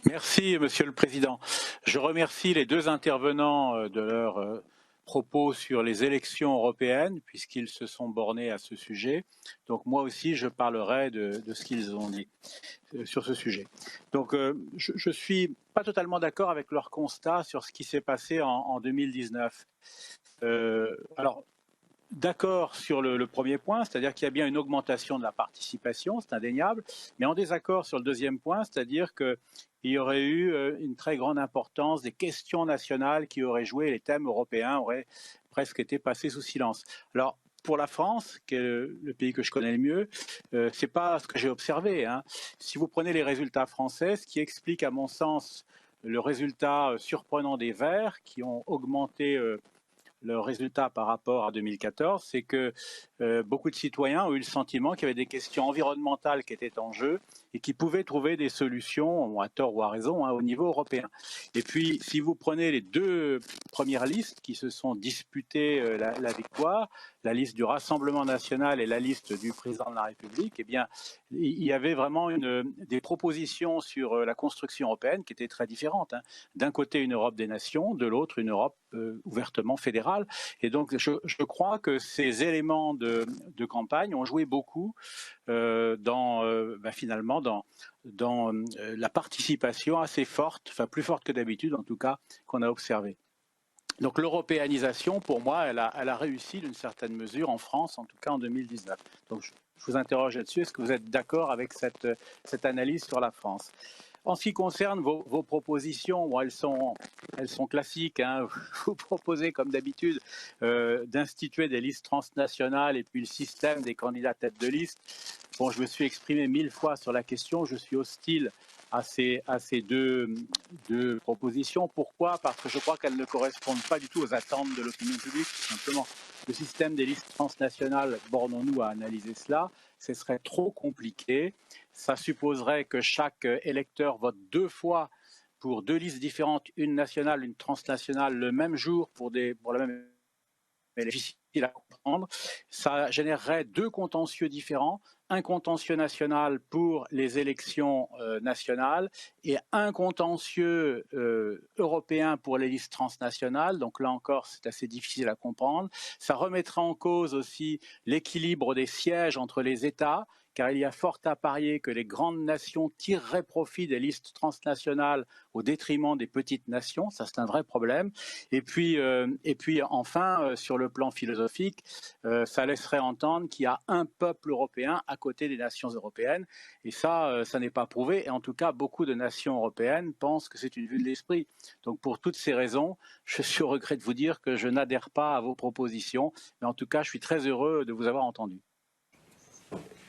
Merci, Monsieur le Président. Je remercie les deux intervenants de leurs propos sur les élections européennes, puisqu'ils se sont bornés à ce sujet. Donc moi aussi, je parlerai de ce qu'ils ont dit sur ce sujet. Donc je ne suis pas totalement d'accord avec leur constat sur ce qui s'est passé en 2019. Alors, d'accord sur le premier point, c'est-à-dire qu'il y a bien une augmentation de la participation, c'est indéniable, mais en désaccord sur le deuxième point, c'est-à-dire qu'il y aurait eu une très grande importance des questions nationales qui auraient joué, les thèmes européens auraient presque été passés sous silence. Alors, pour la France, qui est le pays que je connais le mieux, c'est pas ce que j'ai observé, hein. Si vous prenez les résultats français, ce qui explique à mon sens le résultat surprenant des Verts, qui ont augmenté le résultat par rapport à 2014, c'est que beaucoup de citoyens ont eu le sentiment qu'il y avait des questions environnementales qui étaient en jeu et qui pouvaient trouver des solutions, à tort ou à raison, au niveau européen. Et puis, si vous prenez les deux premières listes qui se sont disputées la victoire, la liste du Rassemblement national et la liste du président de la République, eh bien, il y avait vraiment des propositions sur la construction européenne qui étaient très différentes, hein. D'un côté, une Europe des nations, de l'autre, une Europe ouvertement fédérale. Et donc, je crois que ces éléments de campagne ont joué beaucoup finalement dans la participation assez forte, enfin plus forte que d'habitude en tout cas, qu'on a observée. Donc l'européanisation, pour moi, elle a réussi d'une certaine mesure en France, en tout cas en 2019. Donc je vous interroge là-dessus, est-ce que vous êtes d'accord avec cette analyse sur la France ? En ce qui concerne vos propositions, bon, elles sont classiques, hein. Vous proposez, comme d'habitude, d'instituer des listes transnationales et puis le système des candidats tête de liste. Bon, je me suis exprimé 1000 fois sur la question. Je suis hostile à ces deux propositions. Pourquoi ? Parce que je crois qu'elles ne correspondent pas du tout aux attentes de l'opinion publique, tout simplement. Le système des listes transnationales, bornons-nous à analyser cela, ce serait trop compliqué. Ça supposerait que chaque électeur vote 2 fois pour 2 listes différentes, une nationale, une transnationale, le même jour pour la même difficile à comprendre. Ça générerait 2 contentieux différents, un contentieux national pour les élections nationales et un contentieux européen pour les listes transnationales. Donc là encore, c'est assez difficile à comprendre. Ça remettra en cause aussi l'équilibre des sièges entre les États, car il y a fort à parier que les grandes nations tireraient profit des listes transnationales au détriment des petites nations. Ça, c'est un vrai problème. Et puis enfin, sur le plan philosophique, ça laisserait entendre qu'il y a un peuple européen à côté des nations européennes. Et ça n'est pas prouvé. Et en tout cas, beaucoup de nations européennes pensent que c'est une vue de l'esprit. Donc pour toutes ces raisons, je suis au regret de vous dire que je n'adhère pas à vos propositions. Mais en tout cas, je suis très heureux de vous avoir entendu.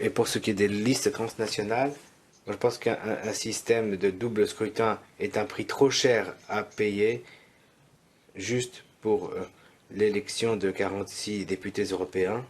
Et pour ce qui est des listes transnationales, je pense qu'un système de double scrutin est un prix trop cher à payer juste pour l'élection de 46 députés européens.